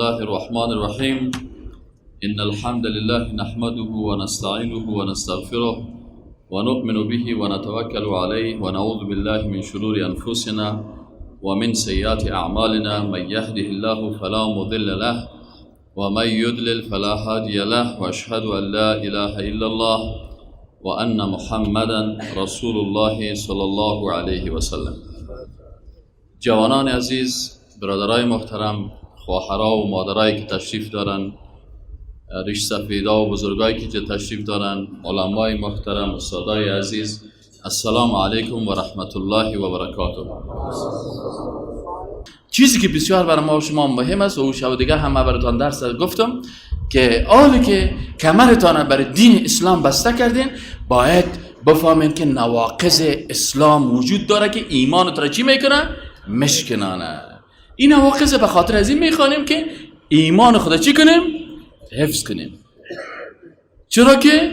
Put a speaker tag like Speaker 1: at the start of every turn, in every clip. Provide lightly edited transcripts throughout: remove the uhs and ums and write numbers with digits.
Speaker 1: الله الرحمن الرحيم إن الحمد لله نحمده ونستعينه ونستغفره ونؤمن به ونتوكل عليه ونعوذ بالله من شرور أنفسنا ومن سيئات أعمالنا. من يهده الله فلا مضل له ومن يضلل فلا هادي له وأشهد أن لا إله إلا الله وأن محمدا رسول الله صلى الله عليه وسلم. جوانان عزیز، برادرای محترم، خواهرها و مادرایی که تشریف دارن، ریش سفیدا و بزرگایی که تشریف دارن، علمای محترم، استادای عزیز، السلام علیکم و رحمت الله و برکاته. چیزی که بسیار برای ما و شما مهم است و او شب دیگر هم براتان درس گفتم که حالی که کمرتان برای دین اسلام بسته کردین، باید بفهمین که نواقض اسلام وجود داره که ایمانت را چی میکنه؟ مشکنانه. این نواقض به خاطر از این میخوانیم که ایمان خدا چی کنیم؟ حفظ کنیم. چرا که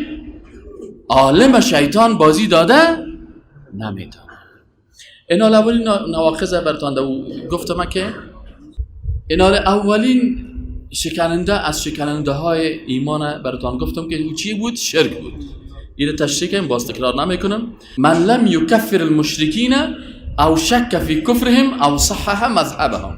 Speaker 1: عالم شیطان بازی داده نمیتونه. اینال اولین نواقض براتان گفتم که اینال اولین شکننده از شکننده های ایمان براتان گفتم که چی بود؟ شرک بود. این تشریح کنم، باز تکرار نمیکنم. من لم یکفر المشرکین او شک فی کفرهم او صحح مذهبهم.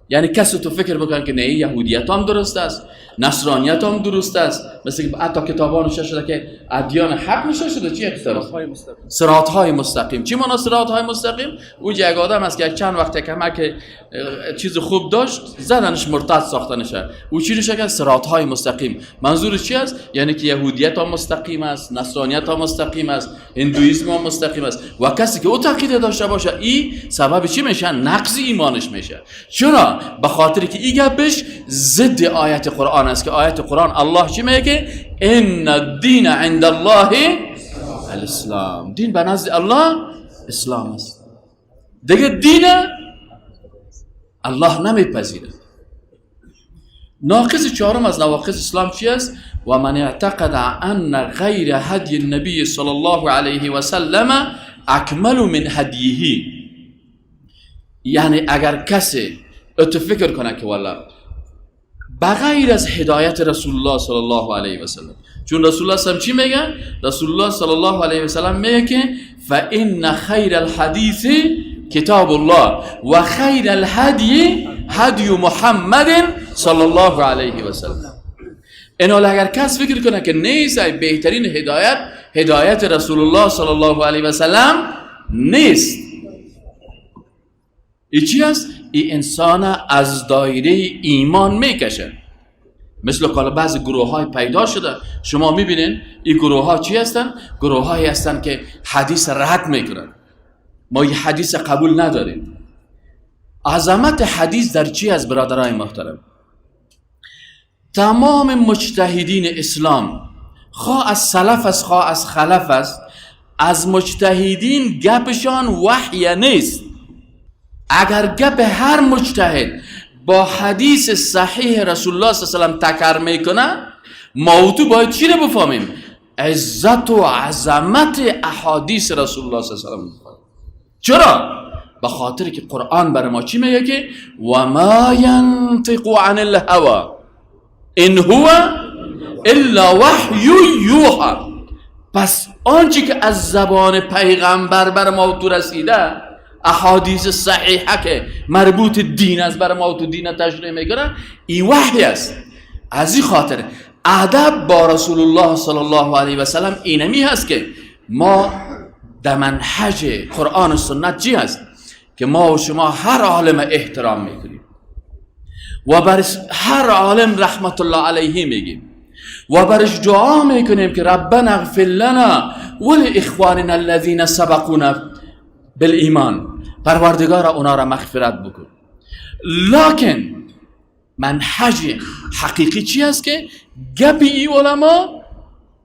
Speaker 1: یعنی کسی تو فکر بکن که نه یهودیت هم درست است، نصرانیت هم درست است، مثل که حتی کتابان نوشته شده که ادیان حق نوشته شده. چی صراط های مستقیم. چی معنی صراط های مستقیم؟ او یک آدم است که چند وقت که چیز خوب داشت زدنش مرتد ساختنش. او چی نوشته که صراط های مستقیم. منظورش چی است؟ یعنی که یهودیت هم مستقیم است، نصرانیت هم مستقیم است، هندویسم هم مستقیم است. و کسی که او تعقیده داشته باشه این سبب چی میشه؟ نقض ایمانش میشه. چرا؟ به خاطر که این گپش ضد آیت قرآن است که آیت قرآن الله چی میگه؟ ان الدین عند الله الاسلام. دین به نزد الله اسلام است. دیگه دین الله نمیپذیره. ناقض چهارم از نواقض اسلام چی است؟ و من اعتقد ان غیر هدی النبی صلی الله علیه و سلم اکمل من هدیه. یعنی اگر کسی تو فکر کنه که والله بغیر از هدایت رسول الله صلی الله علیه و سلم، چون رسول الله صلی چی میگه؟ رسول الله صلی الله علیه و سلم میگه که فان خیر الحدیث کتاب الله و خیر الهدی هدی محمد صلی الله علیه و سلم. اینو اگر کس فکر کنه که نیست بهترین هدایت رسول الله صلی الله علیه و سلم نیست، این چی است؟ این انسان از دایره ایمان میکشه. مثل که بعضی گروه های پیدا شده، شما میبینین این گروه ها چی هستن؟ گروه هایی هستن که حدیث رد میکنن. ما این حدیث قبول نداریم. عظمت حدیث در چی است برادرای محترم؟ تمام مجتهدین اسلام، خواه از سلف است خواه از خلف است، از مجتهدین گپشان وحی نیست. اگر گپ هر مجتهد با حدیث صحیح رسول الله صلی الله علیه و سلم تکرار میکنه، ما تو باید چی رو بفهمیم؟ عزت و عظمت احادیث رسول الله صلی الله علیه و سلم. چرا؟ به خاطر که قرآن برای ما چی میگه که و ما ینطق عن الهوى ان هو الا وحی یوحی. پس آنچه که از زبان پیغمبر بر ما تو رسیده، احادیث صحیحه که مربوط دین از بر ما تو دین تشریح میکنه، این وحی است. از این خاطر ادب با رسول الله صلی الله علیه و سلم اینمی هست که ما در منهج قرآن و سنت چی هست که ما و شما هر عالم احترام میکنیم و برش هر عالم رحمت الله علیه میگیم و برش دعا میکنیم که ربنا اغفر لنا ولاخواننا الذين سبقونا بالایمان. پروردگار اونا را مغفرت بکن. لکن منهج حقیقی چی است که گپی ای علما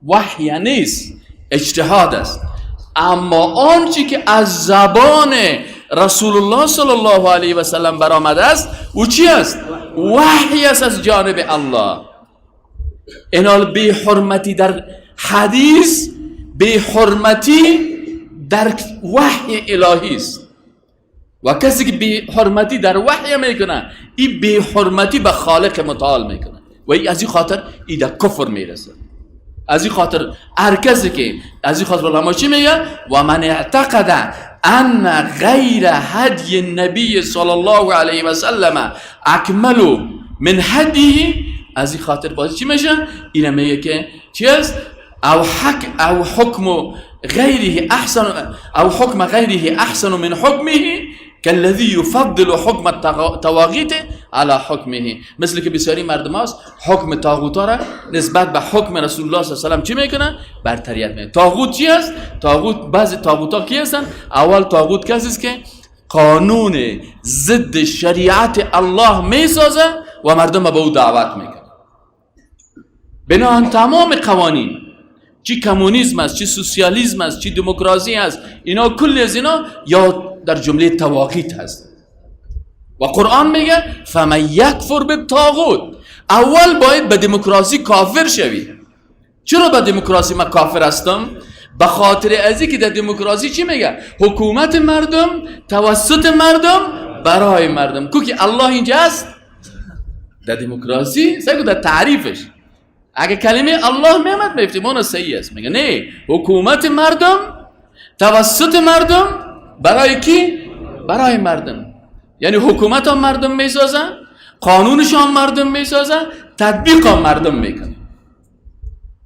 Speaker 1: وحی نیست، اجتهاد است. اما آنچه که از زبان رسول الله صلی الله علیه و سلم برآمده است او چی است؟ وحی است از جانب الله. اینال بی حرمتی در حدیث، بی حرمتی در وحی الهی است. و کسی که بی حرمتی در وحی میکنه این بی حرمتی به خالق متعال میکنه و این از این خاطر این در کفر میرسه. از این خاطر هر کسی که از این خاطر علما چی میگه و من اعتقد ان غیر هدی النبی صلی الله علیه و سلم اکمل من هدیه، از این خاطر بازی چی میشه اینا میگه که چیست او حکم غیره احسن او حکم غیره احسن من حکمه كالذي يفضل حکم الطواغیت على حکمه، مثل که بسیاری مردم هست حکم طاغوت را نسبت به حکم رسول الله صلی الله علیه و سلم چی میکنن برتریت میکنن. طاغوت چی است؟ طاغوت بعضی طاغوت ها کی هستن؟ اول طاغوت کسی است که قانون ضد شریعت الله میسازه و مردم به او دعوت میکنه. بنابراین تمام قوانین چی کمونیسم است، چی سوسیالیسم است، چی دموکراسی است، اینا کل از اینا یا در جمله طواغیت هست و قرآن میگه فمن یکفر بالطاغوت، اول باید به دموکراسی کافر شوی. چرا به دموکراسی من کافر هستم؟ به خاطر ازی که در دموکراسی چی میگه حکومت مردم توسط مردم برای مردم. کو که الله اینجا است در دموکراسی سعی در تعریفش اگه کلمه الله میامد به احتمال صحیح است، میگه نه حکومت مردم توسط مردم برای کی؟ برای مردم. یعنی حکومت هم مردم میسازن، قانونش هم مردم میسازن، تطبیق هم مردم میکنن.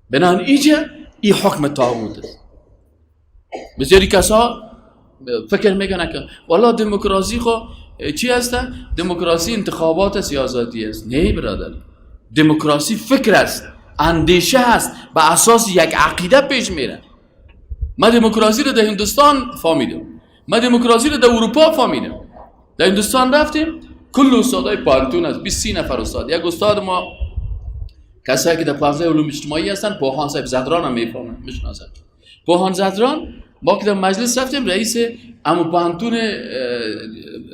Speaker 1: بنابراین اینجا این حکم طاغوت است. بسیاری کسا فکر میکنن که والا دموکراسی خو چی هست؟ دموکراسی انتخابات سیاستی است. نه برادر، دموکراسی فکر است، اندیشه است، به اساس یک عقیده پیش میره. ما دموکراسی رو در هندوستان فهمیدم، ما دموکراسی رو در اروپا فهمیدم. در هندوستان رفتیم کل استادای پانتون از 20-30 نفر استاد، یک استاد ما کسایی که در پانزه علوم اجتماعی هستن پوهان صاحب زدران هم میفهمن میشناسن. پوهان زدران ما که در مجلس رفتیم رئیس امو پانتون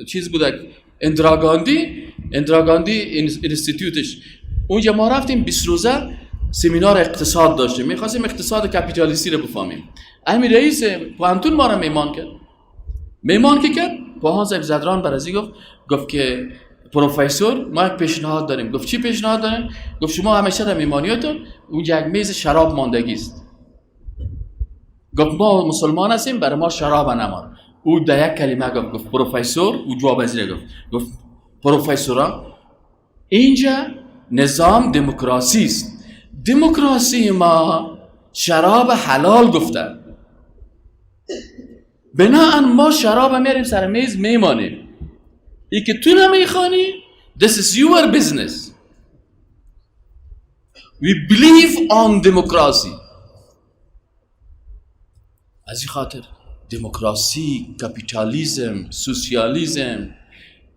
Speaker 1: چیز بود اندراگاندی اینستیتوتش، اونجا ما رفتیم 20 روزه سمینار اقتصاد داشتیم، میخواستیم اقتصاد کپیتالیستی رو بفهمیم. همین رئیس پانتون ما رو میمان کرد. پوهان صاحب زدران برازی گفت که پروفسور ما یک پیشنهاد داریم. گفت چی پیشنهاد داریم؟ گفت شما همیشه در میمانیاتون اونجا یک میز شراب ماندگی است. گفت ما مسلمان هستیم برای ما شراب نمان. او در یک کلمه گفت پروفسور، او جواب پذیر گفت پروفسورا اینجا نظام دموکراسی است، دموکراسی ما شراب حلال گفتن، بناهن ما شراب میاریم سر میز میمانیم. ای که تو نمیخوانی this is your business. we believe on democracy. از این خاطر دموکراسی، کپیتالیسم، سوسیالیسم،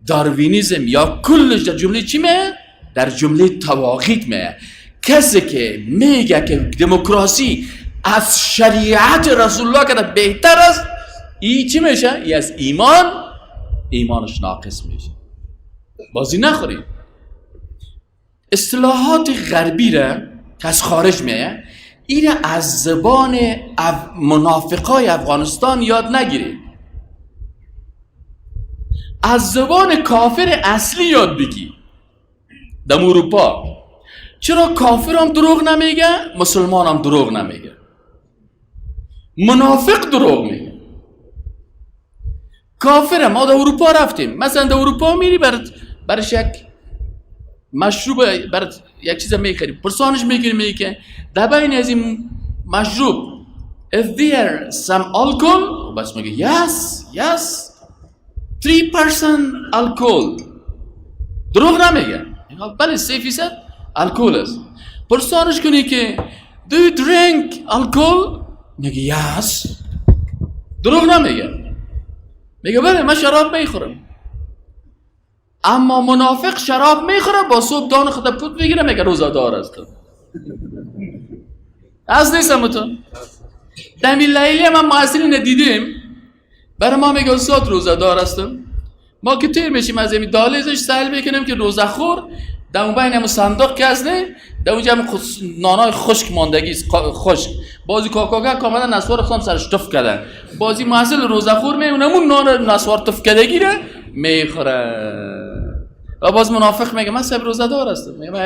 Speaker 1: داروینیسم یا کلش در جمله چی میه؟ در جمله طواغیت میه. کسی که میگه که دموکراسی از شریعت رسول الله که بهتر است، ای چی میشه؟ ای از ایمانش ناقص میشه. بازی نخورید. اصطلاحات غربی را که از خارج میه این از زبان منافقای افغانستان یاد نگیرید، از زبان کافر اصلی یاد بگی. در اروپا چرا کافر هم دروغ نمیگه، مسلمان هم دروغ نمیگه، منافق دروغ میگه. کافر ما در اروپا رفتیم، مثلا در اروپا میری برش یک مشروب برات یک چیز میخری، پرسانش میگیری که در بین از این مشروب is there some alcohol؟ بس میگه yes 3% alcohol. دروغ نمیگه، بله 3% الکل است. پرسانش کنی که do you drink alcohol؟ میگه yes. دروغ نمیگه، میگه بله من شراب میخورم. اما منافق شراب میخوره با صبح دان خود پوت میگیره میگه روزادار هستم. از نیستم تو دمیل لیلی هم معاصرین دیدیم برای ما میگه استاد روزادار هستم. ما که تیر میشیم از این دالیزش سهل میکنیم که روزه خور در اون بین همون صندوق که هست نه، در اونجا همون نانای خشک ماندگی است، خشک. بازی کاکاگا کاملا نسوار خام سرش تف کردن، بازی محصل روزخور میمونه همون نان نسوار تف کردگی رو میخوره. و باز منافق میگه من صاحب روزدار هستم. میگم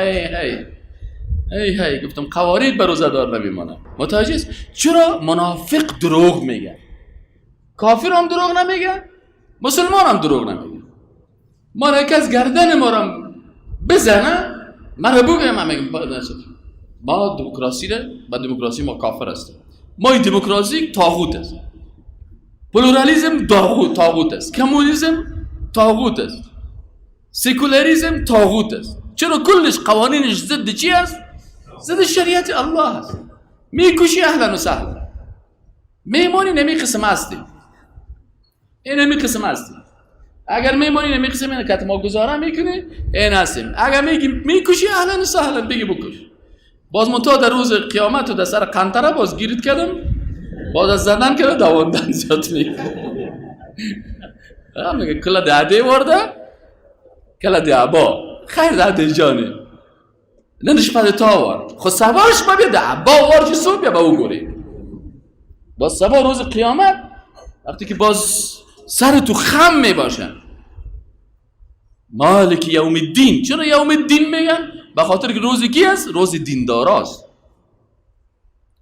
Speaker 1: هی گفتم قوارید به روزدار نمیمونه. متوجه است؟ چرا منافق دروغ میگه؟ کافر هم دروغ نمیگه، مسلمان هم دروغ نمیگه. ما یک از گردن ما رو بزنه، من بگم من میگم ما دموکراسی ده، با دموکراسی ما کافر هستیم. ما دموکراسی طاغوت است، پلورالیسم طاغوت است، کمونیسم طاغوت است، سکولاریسم طاغوت است. چرا کلش قوانینش ضد چی است؟ ضد شریعت الله است. میکشی اهلا و سهلا. میمونی نمی قسم هستی، این نمی قسم هستی. اگر میمونی نمی قسم اینه که ما گزاره میکنی این هستیم. اگر میگی میکشی اهلا و سهلا بگی بکش. باز منتها در روز قیامت و در سر قنطره باز گیرید کردم، باز از زدن کرده دواندن زیاد میگه کلا داده ورده کلا دیابا خیر داده جانی نندش پده تا ورد خود سوارش با بیده عبا ورد جسو بیا با او گوری. باز سوار روز قیامت وقتی که باز سر تو خم می باشن مالک یوم الدین. چرا یوم الدین میگن؟ به خاطر که روزی کی است؟ روز دینداراست.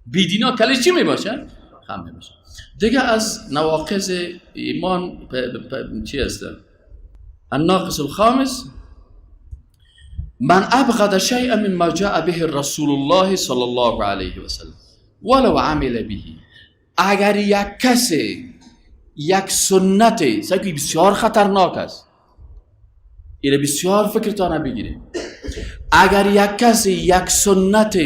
Speaker 1: بی دینا کلی چی می باشن؟ خم می باشن. دیگه از نواقص ایمان چی هست؟ الناقص الخامس من ابغض شیئا مما جاء به رسول الله صلی الله علیه و سلم ولو عمل به. اگر یک کسی یک سنت سعی بسیار خطرناک است، اینه بسیار فکرتان بگیره. اگر یک کسی یک سنت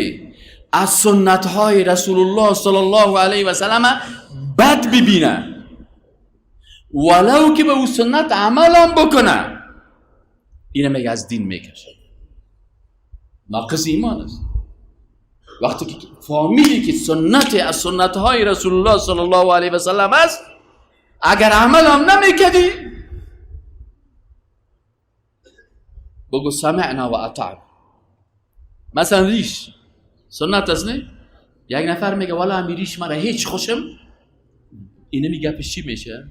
Speaker 1: از سنت های رسول الله صلی الله علیه و سلم بد ببینه ولو که به اون سنت عمل هم بکنه، اینه میگه از دین میکشه، ناقص ایمان است. وقتی که فهمیدی که سنت از سنت های رسول الله صلی الله علیه و سلم است، اگر عمل هم نمیکردی بگو سمعنا و اطعنا. مثلا ریش سنت است نه؟ یک نفر میگه والا امیریش مرا هیچ خوشم، اینه میگه پیش چی میشه؟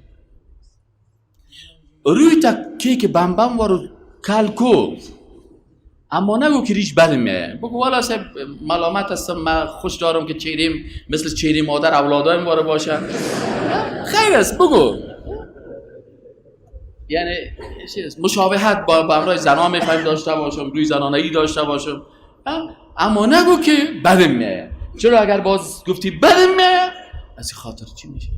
Speaker 1: روی تکه که بم وارو کلکو اما نگو که ریش بدم میه. بگو والا صاحب ملامت هستم، من خوش دارم که چیریم مثل چیری مادر اولادایم وارو باشه. خیر است بگو. یعنی مشابهت با امرای زنان میخوایم داشته باشم، روی زنانهی داشته باشم، اما نگو که بدم میه. چرا اگر باز گفتی بدم میه از این خاطر چی میشه؟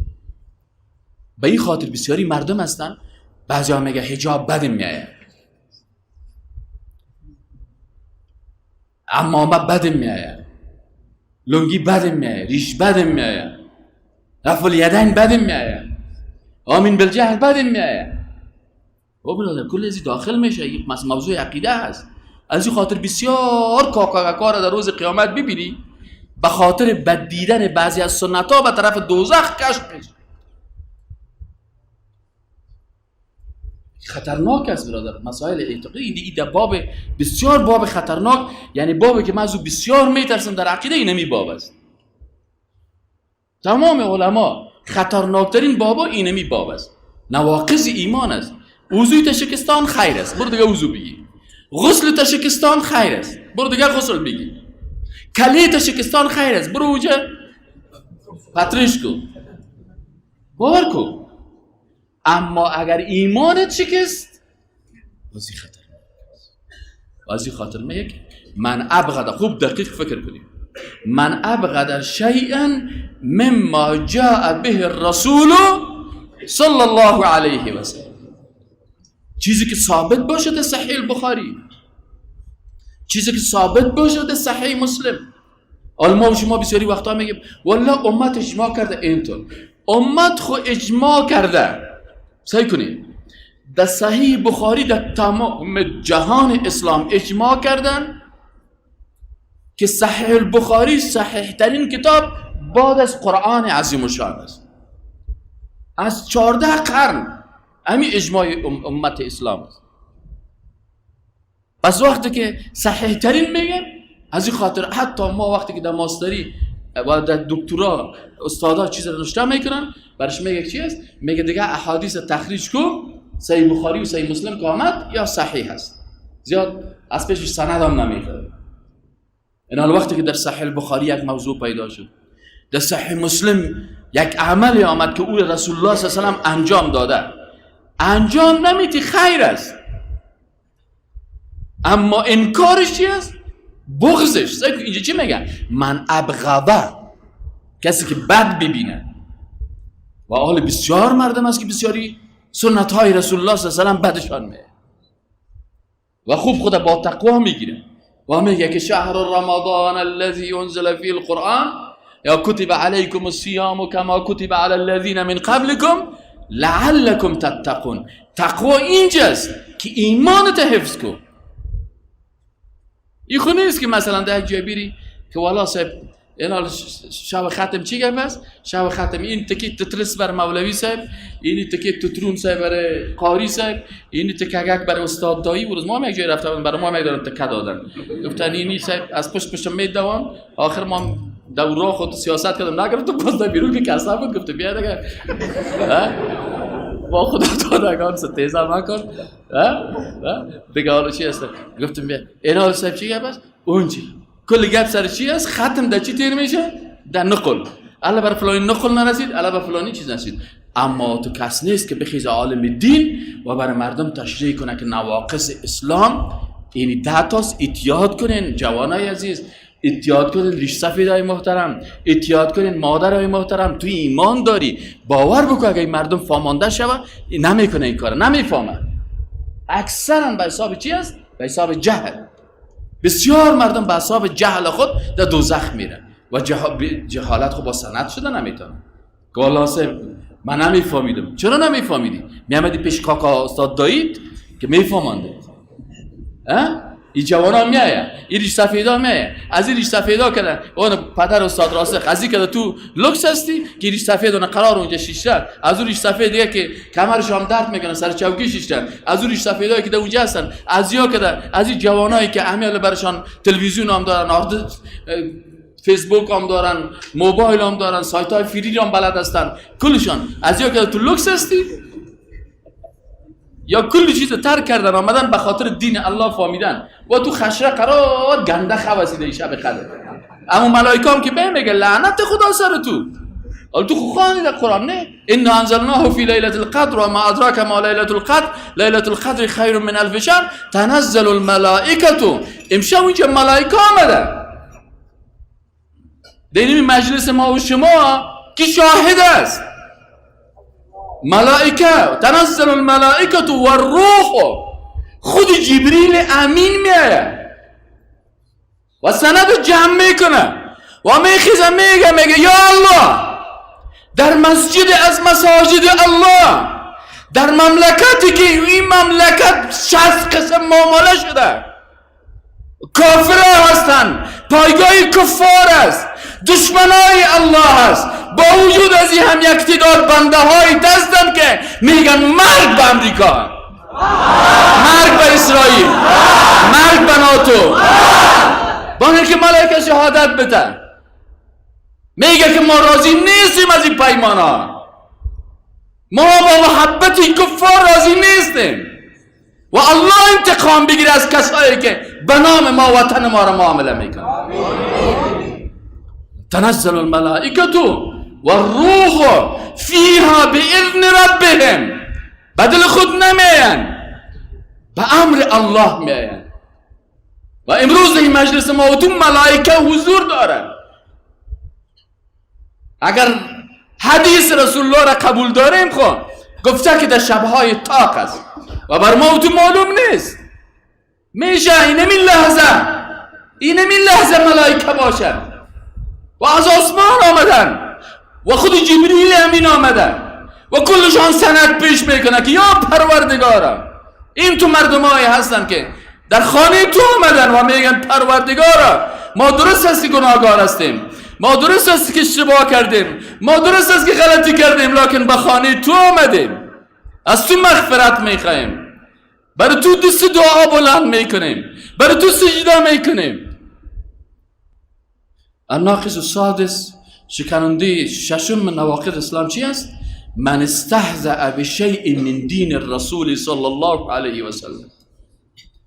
Speaker 1: به این خاطر بسیاری مردم هستن بعضی ها میگه حجاب بدم میه، امامه بدم میه، لنگی بدم میه، ریش بدم میه، رفع الیدین بدم میه، آمین بالجهل بدم میه. او برادر کل ازی داخل میشه، یک موضوع عقیده هست. از این خاطر بسیار کاکاکار در روز قیامت ببینی به خاطر بد دیدن بعضی از سنت ها به طرف دوزخ کشف میشه. خطرناک است برادر مسائل اعتقادی. این باب بسیار باب خطرناک، یعنی بابی که من از او بسیار میترسم در عقیده، اینمی باب است. تمام علما خطرناکترین بابا اینمی باب است. نواقض ایمان است. وضوی تا شکستان خیر است، برو دیگه وضو بگی. غسل تا شکستان خیر است، برو دیگه غسل بگی. کلی تا شکستان خیر است، برو اوجه پترش کن، باور کن. اما اگر ایمانت شکست بازی خطرناک است. بازی خاطر میگه من ابغض، خوب دقیق فکر کنید، من ابغض شیئا مما جاء به الرسول صلی الله علیه و سلم. چیزی که ثابت باشه در صحیح البخاری، چیزی که ثابت باشه در صحیح مسلم. علما و شما بسیاری وقتا میگیم والله امت اجماع کرده. اینطور امت خو اجماع کرده، صحیح کنید، در صحیح بخاری در تمام جهان اسلام اجماع کردن که صحیح البخاری صحیح ترین کتاب بعد از قرآن عظیم الشان است. از 14 قرن همین اجماع امت اسلام است. پس وقتی که صحیح ترین میگیم، از این خاطر حتی ما وقتی که در ماستری و در دکترا استادا چیز رو نوشته میکنن، برش میگه چی است؟ میگه دیگه احادیث تخریج کو، صحیح بخاری و صحیح مسلم که آمد یا صحیح هست، زیاد از پیشش سند هم نمیخوره. این حال وقتی که در صحیح بخاری یک موضوع پیدا شد، در صحیح مسلم یک عملی آمد که او رسول الله صلی الله علیه و سلم انجام داده، انجام نمیتی خیر است، اما انکارش چی است؟ بغضش. اینجا چی میگه؟ من ابغضه، کسی که بد ببینه. و حال بسیار مردم است که بسیاری سنت های رسول الله صلی الله علیه و سلم بدشان میه و خوب خود با تقوا میگیره و میگه که شهر رمضان الذي انزل فيه القرآن یا کتب علیکم الصیام کما کتب علی الذین من قبلکم لعلکم تتقون. تقوا اینجاست که ایمانت حفظ کن. این خود نیست که مثلا در یک جای بیری که والا صاحب این شب ختم چی گفت است؟ شب ختم این تکی تترس بر مولوی صاحب، این تکی تترون صاحب بر قاری صاحب، این تکگک بر استاد دایی. و روز ما هم یک جای رفته بودن برای ما میدارن تکه دادن، گفتن اینی صاحب از پشتم میدوان. آخر ما دورا خود سیاست کردم نگرفتم، باز بیرون که کسا بود گفت بیا دیگه با خدا تو نگان ستیزه مکن دیگه. حالا چی هست؟ گفتم بیا این حال صاحب چی گفت است؟ اونچی کل گپ سر چی است؟ ختم در چی تیر میشه؟ در نقل. الا بر فلانی نقل نرسید، الا بر فلانی چیز نرسید. اما تو کس نیست که بخیز عالم دین و برای مردم تشریح کنه که نواقص اسلام یعنی 10 تاست. اتیاد کنین جوانای عزیز، اتیاد کنین ریش سفیدای محترم، اتیاد کنین مادرای محترم. توی ایمان داری باور بکن اگه مردم فامانده شوه نمیکنه این کار، نمیفهمه. اکثرا به حساب چی است؟ به حساب جهل. بسیار مردم به حساب جهل خود در دوزخ میره و جهالت خود با سند شده نمیتونه. گالا صاحب من نمیفهمیدم. چرا نمیفهمیدی؟ میامدی پیش کاکا استاد دایید که میفهمانده. این جوانا میایه، این ریش سفیدا میایه، از این ریش سفیدا کردن اون پدر استاد راسخ از این که تو لوکس هستی که ریش سفیدا قرار اونجا شیشه، از اون ریش سفید دیگه که کمرش هم درد میکنه سر چوکی شیشه، از اون ریش سفیدا که اونجا هستن، از یا که از این جوانایی که امیال برشان تلویزیون هم دارن، فیسبوک هم دارن، موبایل هم دارن، سایت های فری هم بلد هستن، کلشان از یا که تو لوکس هستی یا کل چیز ترک کردن آمدن به خاطر دین الله فهمیدن و تو خشره قرار گنده خواسیده شب قدر. اما ملائکه هم که به میگه لعنت خدا سر تو. حالا تو خوانید قرآن نه؟ انا انزلناه فی لیلة القدر و ما ادراک ما لیلة القدر، لیلة القدر خیر من الف شهر تنزل الملائکه. امشب اینجا ملائکه آمدن در این مجلس ما و شما کی شاهد است؟ ملائکه تنزل الملائکه و الروح، خود جبریل امین میآید و سند جمع میکنه و میخیزه میگه یا الله در مسجد از مساجد الله، در مملکتی که این مملکت 60 قسم معامله شده، کافرها هستن، پایگاه کفار است، دشمنای الله است، با وجود از این هم یک تعداد بنده های دستن که میگن مرگ به امریکا، مرگ به اسرائیل، مرگ به ناتو، با اینکه ملائکه شهادت بده میگه که ما راضی نیستیم از این پیمان ها، ما با محبت این کفار راضی نیستیم و الله انتقام بگیره از کسایی که به نام ما وطن ما را معامله میکنه. تنزل الملائکه و الروح فیها باذن ربهم، بدل خود نمیان، به امر الله میان. و امروز این مجلس ما و تو ملائکه حضور دارن. اگر حدیث رسول الله را قبول داریم خب گفته که در شبهای طاق است و بر ما و تو معلوم نیست، میشه این من لحظه ملائکه باشن و از آسمان آمدن و خود جبریل امین آمدن و کلشان سند پیش میکنه که یا پروردگارا، این تو مردمایی هستن که در خانه تو آمدن و میگن پروردگارا ما درست است که گناهگار هستیم، ما درست است که اشتباه کردیم، ما درست است که غلطی کردیم، لکن به خانه تو آمدیم، از تو مغفرت میخوایم. برای تو دست دعا بلند میکنیم، برای تو سجده میکنیم. الناقص السادس، شکننده ششم من نواقض اسلام چی است؟ من استهزأ بشیء من دین الرسول صلی الله علیه و سلم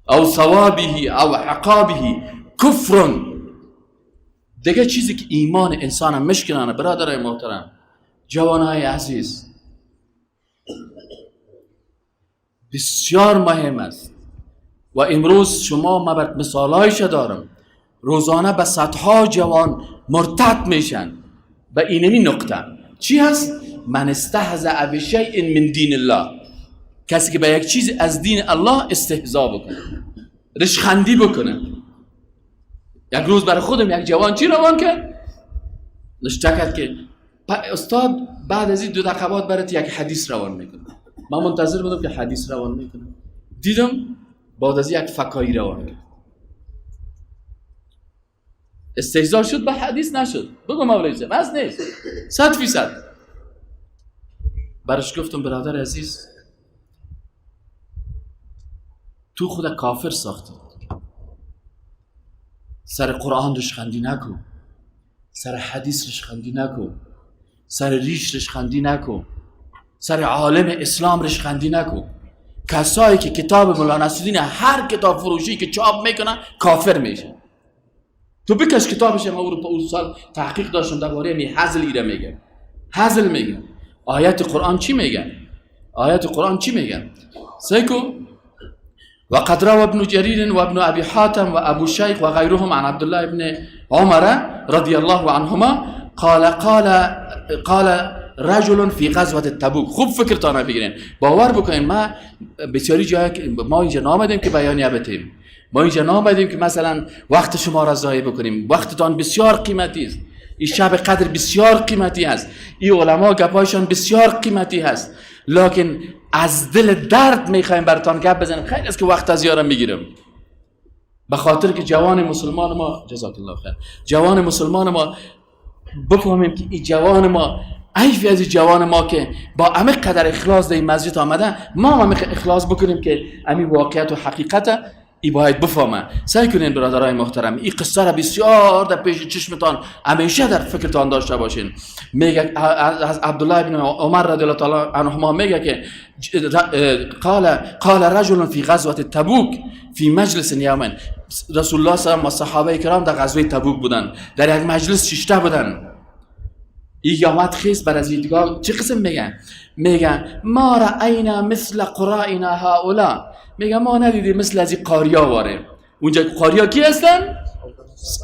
Speaker 1: او ثوابه او عقابه کفر. دیگه چیزی که ایمان انسان هم مشکنانه برادرای محترم، جوانهای عزیز، بسیار مهم است. و امروز شما ما بر مثالایش دارم، روزانه به صدها جوان مرتد میشن به اینمی نقطه. چی هست؟ من استهزأ بشیء من دین الله، کسی که به یک چیز از دین الله استهزا بکنه، رشخندی بکنه. یک روز برای خودم یک جوان چی روان کرد؟ نشته کرد که استاد بعد از این 2 دقیقه بعد برات یک حدیث روان میکنه. من منتظر بودم که حدیث روان میکنه، دیدم بعد از یک فکایی روان کرد. استهزا شد به حدیث نشد. بگو مولوی صاحب از نیست 100%. برش گفتم برادر عزیز، تو خود کافر ساختی، سر قرآن رشخندی نکن، سر حدیث رشخندی نکن، سر ریش رشخندی نکن، سر عالم اسلام رشخندی نکن. کسایی که کتاب مولانا نصرالدین هر کتاب فروشی که چاپ میکنن کافر میشه. تو بکش کتابش، ما اون سال تحقیق داشتم درباره می هزل را میگه. هزل میگه. آیات قرآن چی میگه؟ آیات قرآن چی میگه؟ سیکو وقد روى ابن جرير وابن ابي حاتم وابو شيخ وغيرهم عن عبد الله بن عمر رضي الله عنهما قال رجل في غزوه تبوک. خوب فکرتان بگیرین، باور بکنین ما بسیاری جای ما اینجا نامدیم که بیانیه بتیم، ما اینجا نامدیم که مثلا وقت شما را ضایع بکنیم. وقتتان بسیار قیمتی است، این شب قدر بسیار قیمتی است، این علما گپایشان بسیار قیمتی است، لکن از دل درد میخوایم براتان گپ بزنیم. خیلی است که وقت از یارم میگیرم، به خاطر که جوان مسلمان ما، جزاک الله خیر، جوان مسلمان ما بفهمیم که این جوان ما، ایفی از این جوان ما که با عمیق قدر اخلاص در این مسجد آمده، ما عمیق اخلاص بکنیم که همین واقعیت و حقیقت ای باید بفهمه. سعی کنین برادرای محترم این قصه را بسیار در پیش چشمتان همیشه در فکرتان داشته باشین. میگه از عبدالله بن عمر رضی الله تعالی عنهما میگه که قال رجل فی غزوه تبوک فی مجلس یومین. رسول الله صلی الله علیه و صحابه کرام در غزوه تبوک بودن، در یک مجلس شیشته بودن. این یامت خیز بر از دیدگاه چه قسم میگن ما رأینا مثل قرائنا هؤلاء، میگه ما ندیدیم مثل از این قاریا واره. اونجا قاریا کی هستن؟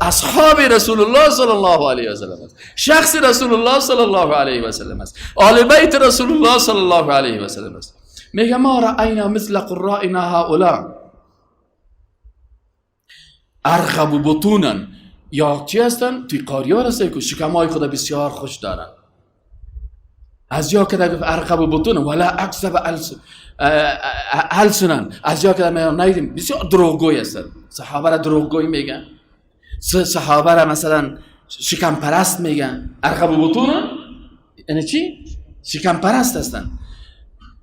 Speaker 1: اصحاب رسول الله صلی الله علیه و سلم است، شخص رسول الله صلی الله علیه و سلم است، آل بیت رسول الله صلی الله علیه و سلم است. میگه ما رأینا مثل قرائنا هؤلاء ارغب بطونا. یا چی هستن؟ توی قاریا هستن که شکمای خدا بسیار خوش دارن. از جا که گفت ارغب بطون ولا اکذب السنن، از جا که میگن بسیار دروغگوی هستن. صحابه را دروغگوی میگن، صحابه را مثلا شکم پرست میگن. ارغب بطون یعنی چی؟ شکم پرست هستن.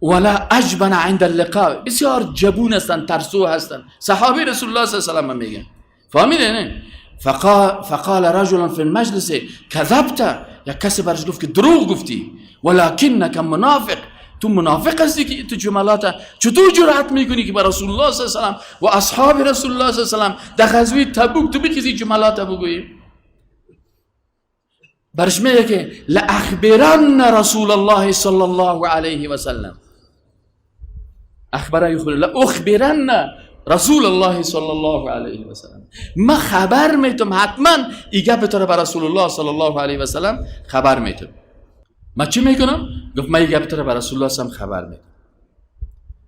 Speaker 1: ولا اجبن عند اللقاء، بسیار جبون هستن، ترسو هستن. صحابه رسول الله صلی الله علیه و سلم میگن. فهمیدین نه؟ فقال رجل في المجلس كذبت، یا کسی برش گفت که دروغ گفتی، ولكنك منافق، تو منافق هستی که تو جملات چطور جرأت میکنی که بر رسول الله صلی الله علیه و سلم و اصحاب رسول الله صلی الله علیه و سلم در غزوه تبوک تو بخیزی جملات بگویی؟ برش میگه که لاخبرن رسول الله صلی الله علیه و سلم، لاخبرن رسول الله صلی الله علیه و سلم، ما خبر میتم حتما این گپ تو رو بر رسول الله صلی الله علیه و سلم خبر میتم. ما چی میکنم؟ گفت ما این گپ تو رو بر رسول الله صلی الله علیه و سلم خبر میتم.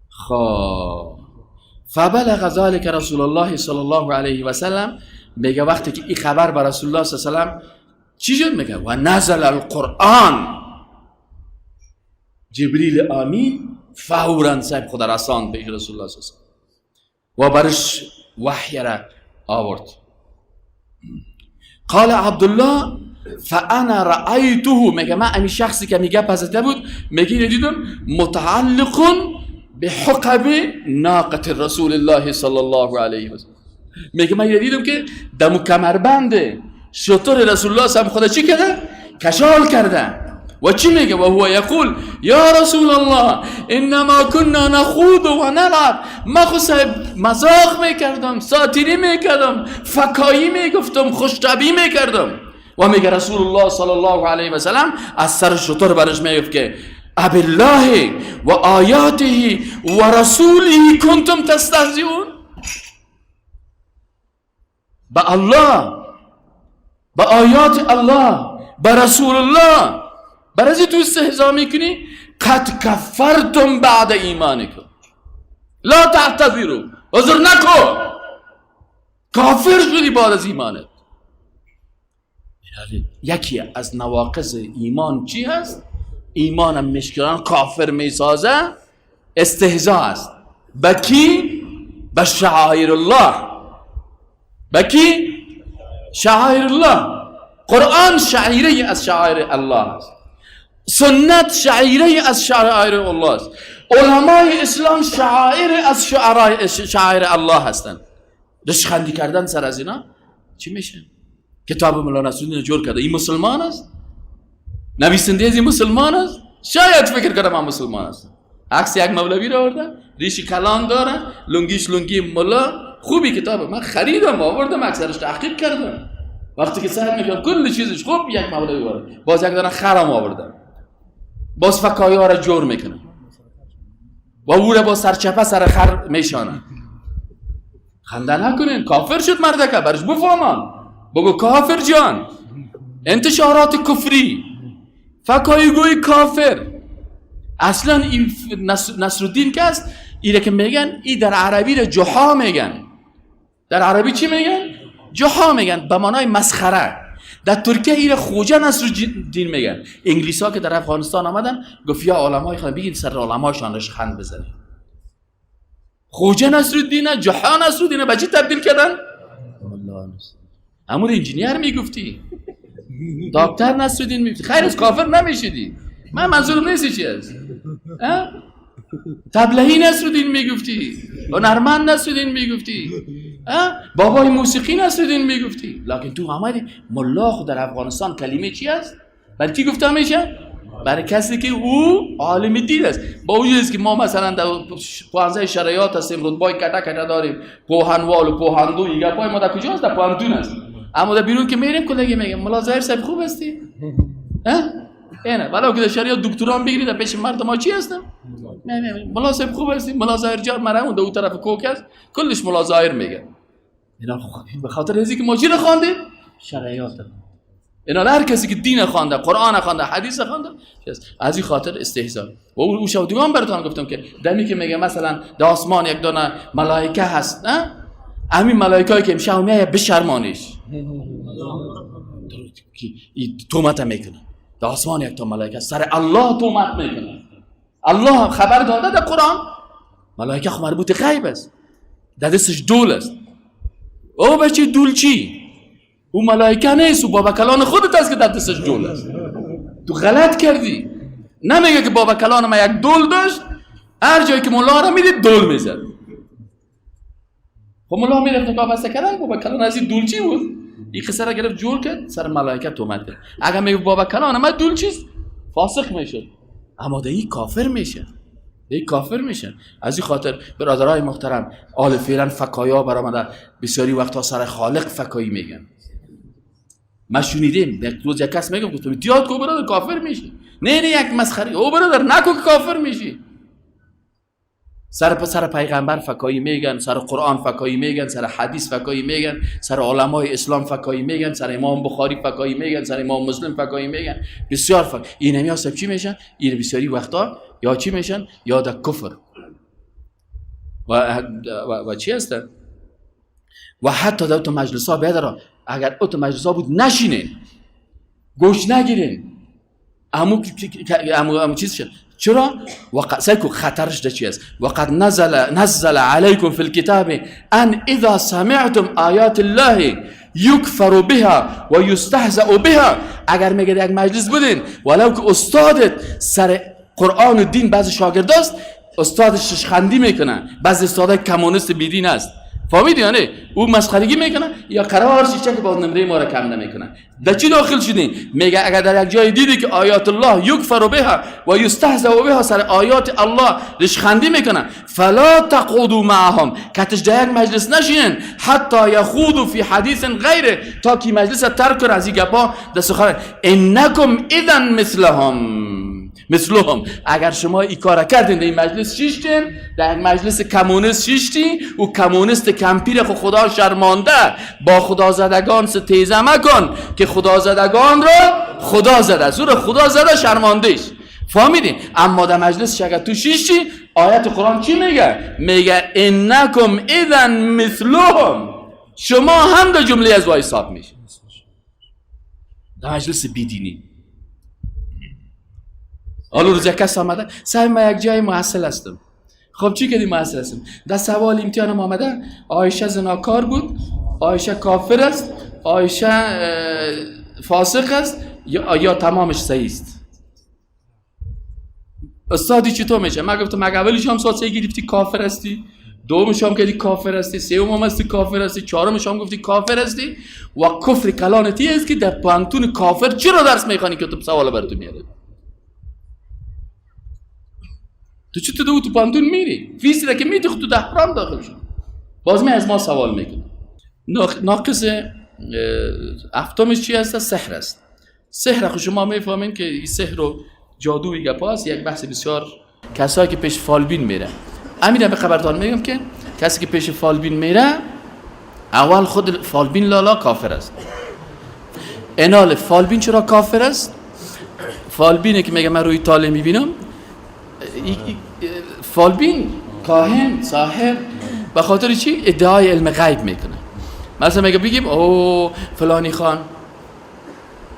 Speaker 1: خب فبلغ ذلك رسول الله صلی الله علیه و سلم، میگه وقتی که این خبر بر رسول الله صلی الله علیه و سلم چی شد؟ میگه و نزل القرآن، جبریل امین فورا صاحب خدا رساند به رسول الله صلی الله علیه و سلم و برش وحی را آورد. قال عبدالله فانا رأیته، میگه من امی شخصی که میگه پزده بود، میگه دیدم متعلق به حقب ناقه رسول الله صلی الله علیه و سلم. میگه من دیدم که دم کمربند شتر رسول الله صلی خدا چی کرده؟ کشال کرده. و چی میگه؟ و هو یقول یا رسول الله انما كنا نخوض و نلعب. ما خود مزاق میکردم، ساتیری میکردم، فکایی میگفتم، خوشطبعی میکردم. و میگه رسول الله صلی الله علیه و سلم از سر شتر برش میگفت که ابالله و آیاته و رسوله کنتم تستهزئون. با الله، با آیات الله، با رسول الله برای تو استهزا میکنی؟ قد کفرتم بعد ایمانکم لا تعتذروا، عذر نکن، کافر شدی بعد از ایمانت. یکی از نواقض ایمان چی هست؟ ایمانم مشکلان کافر میسازه، استهزا است. بکی؟ به شعائر الله. بکی؟ شعائر الله. قرآن شعیره از شعائر الله است، سنت شعیره از شعائر الله است، علمای اسلام شعائر از شعائر الله هستند. رشخندی کردن سر از اینا چی میشه؟ کتاب مولانا نصرالدین جور کرده، این مسلمان است؟ نویسنده از این مسلمان است؟ شاید فکر کنم من مسلمان است. عکس یک مولوی رو آورده، ریشی کلان داره، لنگیش لنگی مولا. خوبی کتاب من خریدم، آوردم، اکثرش تحقیق کردم. وقتی که سعی میکنم کل چیزش خوب، یک مولوی آورده، باز یک دارن خرم آوردم، باز فکایی ها را جور میکنن و او را با سرچپه سر خر میشانن. خنده نکنین، کافر شد مردکه، برش بفهمان، بگو کافر جان. انتشارات کفری، فکایی گوی کافر. اصلا این نصرالدین که است، ایره که میگن ای در عربی را جحا میگن. در عربی چی میگن؟ جحا میگن، به معنای مسخره. در ترکیه ایره خوجه نصرالدین میگن. انگلیس ها که در افغانستان آمدن گفت یا علمای خود بگید سر علمایشان رش خند بزنید. خوجه نصرالدین، جحا نصرالدین، به چی تبدیل کردن؟ امور انجینیر میگفتی، دکتر نصرالدین میگفتی، خیر از کافر نمیشدی. من منظورم نیستی چی است. تبلهی نصرالدین میگفتی، هنرمند نصرالدین میگفتی، بابای موسیقی نصرالدین میگفتی. لکن تو آمدی ملا خود در افغانستان کلمه چی است؟ برای کی گفته میشه؟ برای کسی که او عالم دین است. با وجود است که ما مثلا در 15 شرایط هستیم، رتبای کتا کتا داریم، پوهنوال و پوهندو، یه پای ما در کجا است؟ در پوهندون است. اما در بیرون که میریم کلگی میگم ملا ظاهر صاحب خوب هستی؟ اینه ولی که در شریعت دکتران بگیری در پیش مردم ها چی هستن؟ ملا صاحب خوب هستی؟ ملا ظاهر جان مرا اون دو طرف کوک است، کلش ملا ظاهر میگه. اینا به خاطر ازی که ما چی نخوانده؟ شرایط. اینا هر کسی که دین خوانده، قرآن خوانده، حدیث خوانده، از این خاطر استهزا. و اون شودگان براتون گفتم که دمی که میگه مثلا در آسمان یک دونه ملائکه هست، نه؟ همین ملائکه‌ای که امشب میاد بشرمانیش. تومت میکنه. در آسمان یک تا ملائکه سر الله تومت میکنه. الله خبر داده در قرآن. ملائکه خو مربوط غیب است. در دستش دول است. او بچه دول چی؟ او ملائکه نیست، او بابا کلان خودت است که در دستش دول است. تو غلط کردی. نمیگه که بابا کلان ما یک دول داشت، هر جایی که مولا را میدید دول میزد. خب مولا میرفت نگاه بسته کردن، بابا کلان از این دول چی بود؟ این قصه را گرفت جور کرد، سر ملائکه تومت کرد. اگر میگه بابا کلان ما دول چیست؟ فاسق میشه. اما دیگه کافر میشه. دیگه کافر میشن. از این خاطر برادرای محترم، آل فعلا فکایا برآمده، بسیاری وقتا سر خالق فکایی میگن. ما شنیدیم یک روز یک کس میگم گفتم دیاد کو برادر کافر میشی. نه یک مسخره. او برادر نکو که کافر میشی. سر پیغمبر فکایی میگن، سر قرآن فکایی میگن، سر حدیث فکایی میگن، سر علمای اسلام فکایی میگن، سر امام بخاری فکایی میگن، سر امام مسلم فکایی میگن. بسیار این نمی هست چی میشن؟ این بسیاری وقتا یا چی میشن؟ یا در کفر و چی هستن؟ و حتی در تو مجلس ها بیادر اگر اتو مجلس ها بود نشینین، گوش نگیرین، امو چیز شد. چرا؟ سيكون خطرش ده چی است؟ وقد نزل عليكم في الكتاب ان اذا سمعتم آیات الله یکفر بها و یستهزأ بها. اگر میگه یک مجلس بودین ولو که استادت سر قرآن و دین بعض شاگرد است استادش ششخندی میکنه. بعضی استادای کمونیست بیدین است، فهمیدی یا نه؟ او مسخرگی میکنه یا قرار شیشه که باز نمره ما را کم نمیکنه. در چی داخل شدین؟ میگه اگر در یک جای دیدی که آیات الله یکفر بها و یستهزأ بها، سر آیات الله رشخندی میکنه، فلا تقعدوا معهم، کتش در یک مجلس نشینن حتی یخوضوا فی حدیث غیره، تا کی مجلس ترک کن از این گپا در سخن. انکم اذا مثلهم، اگر شما این کار کردین در این مجلس شیشتین، در یک مجلس کمونیست شیشتی و کمونیست کمپیر خدا شرمانده با خدا زدگان ستیزه مکن که خدا زدگان را خدا زده، زور خدا زده شرماندهش، فهمیدین؟ اما در مجلس شگر تو شیشتی، آیت قرآن چی میگه؟ میگه انکم اذا مثلهم، شما هم در جمله از وای حساب میشه. در مجلس بیدینی حالا روز کس آمده صاحب من یک جای محصل هستم. خب چی کردی محصل هستم؟ در سوال امتحانم آمده عایشه زناکار بود، عایشه کافر است، عایشه فاسق است یا تمامش صحیح است. استادی چطور میشه؟ من گفتم مگه اولیش هم سال گرفتی کافر هستی، دومش هم کردی کافر هستی، سوم هم هستی کافر هستی، چهارمش هم گفتی کافر هستی و کفر کلانتی است که در پانتون کافر چرا درس میخوانی که تو سوال بر تو میاره؟ تو چطور تو پانتون میری؟ فیسی را که میتی خود تو ده حرام داخل شد. باز می از ما سوال میکنه. ناقص هفتمش چی هست؟ سحر است. سحر خود شما میفهمین که این سحر و جادوی گپاست، یک بحث بسیار. کسایی که پیش فالبین میره، امیرم به خبرتان میگم که کسی که پیش فالبین میره اول خود فالبین لالا کافر است. انال فالبین چرا کافر است؟ فالبینه که میگه من روی تاله میبینم، فالبین کاهن صاحب به خاطر چی؟ ادعای علم غیب میکنه. مثلا میگه بگیم او فلانی خان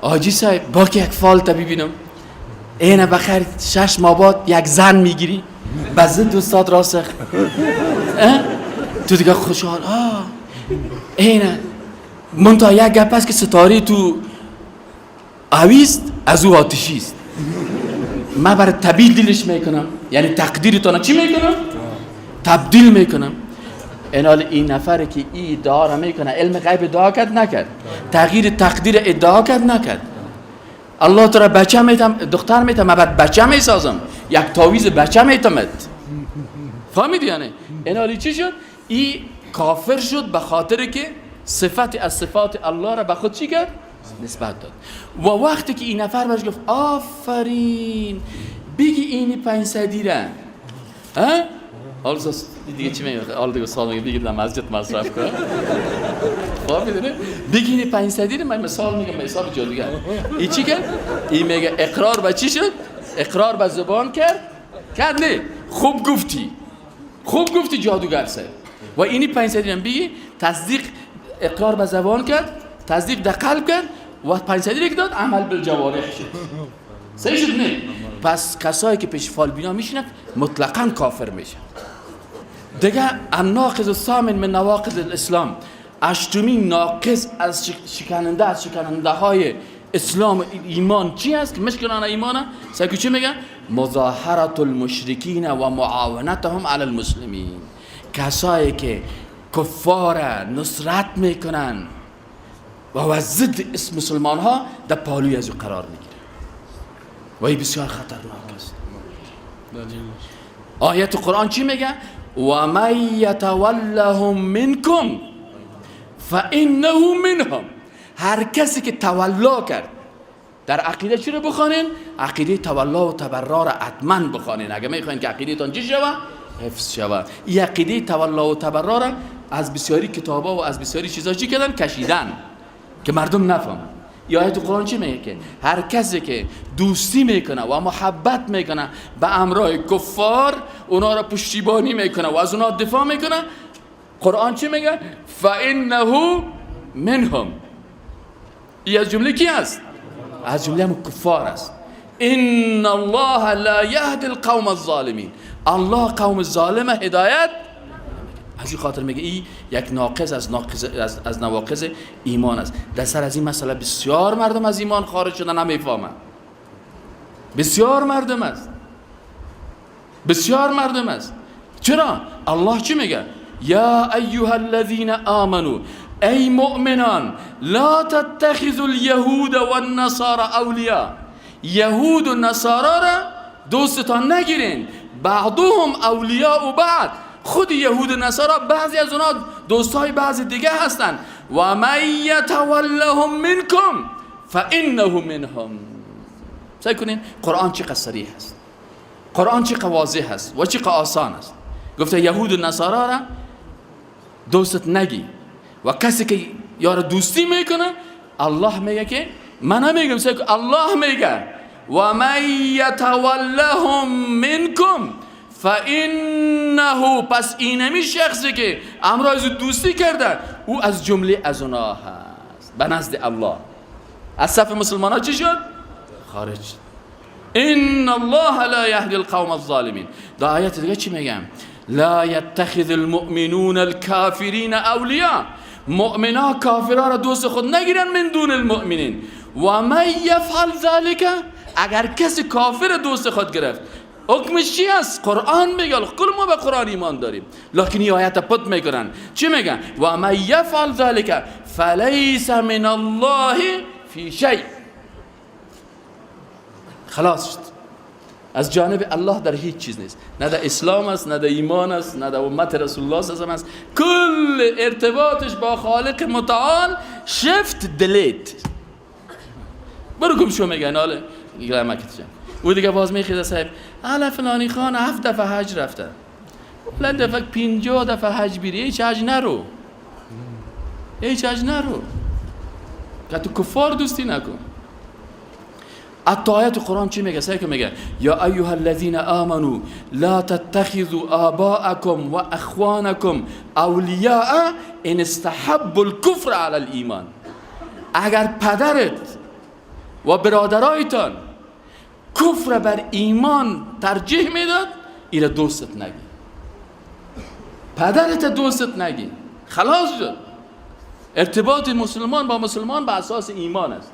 Speaker 1: آجی صاحب با که یک فال تا ببینم اینه بخیر 6 ماه بعد یک زن میگیری بزن دوستات راسخ تو دیگه خوشحال اینه منتها یک گپ است که ستاره تو اویست از او آتشی است. من برای تبدیلش میکنم، یعنی تقدیرتون چی میکنم؟ تبدیل میکنم. انال این نفره که این ادعا را میکنه علم غیب ادعا کرد نکرد، تغییر تقدیر ادعا کرد نکرد. الله تو را بچه میتم، دختر میتم، من بعد بچه میسازم، یک تاویز بچه میتمد. فهمیدی یعنی؟ انال چی شد؟ این کافر شد به خاطر که صفت از صفات الله را به خود چی کرد؟ نسبت داد. و وقتی که این نفر بهش گفت آفرین بگی اینی 500 را حالا دیگه چی میگه؟ حالا دیگه سال میگه بگید مسجد مصرف کنه. خب میدونه بگی اینی 500 را، من مثال میگم به حساب جادوگر. این چی کرد؟ این میگه اقرار به چی شد؟ اقرار به زبان کرد نه خوب گفتی جادوگر سه. و اینی 500 را بگی تصدیق، اقرار به زبان کرد، تصدیق در قلب کرد و 500 یک داد، عمل بالجوارح شد. صحیح شد نه؟ پس کسایی که پیش فالبینا میشینن مطلقاً کافر میشن. دیگه الناقض الثامن من نواقض الاسلام، اشتمین ناقص از شکننده های اسلام و ایمان چی است که مشکلان ایمانه؟ سعی چی میگه؟ مظاهرة المشرکین و معاونتهم علی المسلمین، کسایی که کفار نصرت میکنن و ضد اسم مسلمان ها در پالوی از او قرار میگیره و این بسیار خطرناک است. آیت قرآن چی میگه؟ و من یتولهم منکم فانه منهم، هر کسی که تولا کرد. در عقیده چی رو بخوانین؟ عقیده تولا و تبرا را حتما بخوانین اگه میخواین که عقیدهتون چی شوه؟ حفظ شوه. این عقیده تولا و تبرا را از بسیاری کتابا و از بسیاری چیزا چی کردن؟ کشیدن که مردم نفهمن. یا آیت قرآن چی میگه؟ که هر کسی که دوستی میکنه و محبت میکنه به امرای کفار، اونا را پشتیبانی میکنه و از اونا دفاع میکنه، قرآن چی میگه؟ فانه منهم. این از جمله کی است؟ از جمله هم کفار است. ان الله لا یهدی القوم الظالمین، الله قوم ظالم هدایت. از این خاطر میگه این یک ناقص از نواقض ایمان است. در سر از این مسئله بسیار مردم از ایمان خارج شدن، نمیفهمن. بسیار مردم است. بسیار مردم است. چرا؟ الله چی میگه؟ یا ایها الذین آمنوا، ای مؤمنان، لا تتخذوا اليهود والنصارى اولیاء، یهود و نصارا را دوستان نگیرین. بعضهم اولیاء بعض، خود یهود و نصارا بعضی از اونها دوستای بعضی دیگه هستن. و من یتولهم منکم فانه منهم. سعی کنین قرآن چقدر صریح است، قرآن چقدر واضح است و چقدر آسان است. گفته یهود و نصارا را دوست نگی و کسی که یار دوستی میکنه، الله میگه که من نمیگم، الله میگه و من یتولهم منکم فانه، پس اینمی شخصی که امراض دوستی کرده او از جمله از اونها هست به نزد الله. از صف مسلمان ها چی شد؟ خارج. ان الله لا یهدی القوم الظالمین. در آیت دیگه چی میگم؟ لا یتخذ المؤمنون الكافرین اولیاء، مؤمنا کافرها را دوست خود نگیرن من دون المؤمنین. و من یفعل ذلك، اگر کسی کافر دوست خود گرفت حکمش چی است؟ قرآن میگه. کل ما به قرآن ایمان داریم، لکن این آیت پت میکنن. چی میگن؟ و من یفعل ذلك فلیس من الله فی شیء. خلاص شد، از جانب الله در هیچ چیز نیست، نه در اسلام است، نه در ایمان است، نه در امت رسول الله صلی الله علیه و آله است. کل ارتباطش با خالق متعال شفت دلیت. برو گم شو میگن حالا گرامکت جان. او دیگه باز میخیزه صاحب الا فلانی خان 7 دفعه حج رفته، فلان دفعه 50 دفعه حج بیری، هیچ حج نرو، هیچ حج نرو که تو کفار دوستی نکن. آیات قرآن چی میگه؟ سعی کن میگه یا ایها الذین آمنوا لا تتخذوا آباءکم و اخوانکم اولیاء ان استحبوا الكفر علی الایمان. اگر پدرت و برادرایتان کفر بر ایمان ترجیح میداد، ایره دوستت نگی، پدرت دوستت نگی. خلاص شد. ارتباط مسلمان با مسلمان به اساس ایمان است.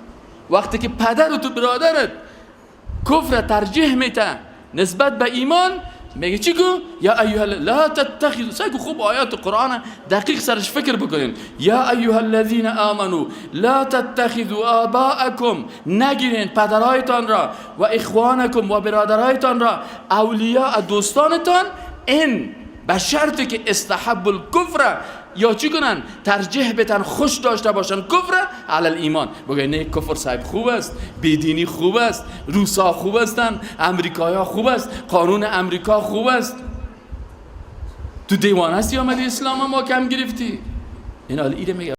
Speaker 1: وقتی که پدرت و برادرت کفر ترجیح میده نسبت به ایمان، میگه چی گو؟ یا ایها لا تتخذوا. سعی خوب آیات قرآن دقیق سرش فکر بکنین. یا ایها الذین آمنوا لا تتخذوا آباءکم، نگیرین پدرایتان را، و اخوانکم و برادرایتان را اولیاء دوستانتان، این به شرطی که استحب الکفر، یا چی کنن؟ ترجیح بتن، خوش داشته باشن کفر علی الایمان. بگه نه کفر صاحب خوب است، بیدینی خوب است، روسا خوب هستن، امریکایا خوب است، قانون امریکا خوب است. تو دیوان هستی آمدی اسلام ما کم گرفتی. این حال ایره میگه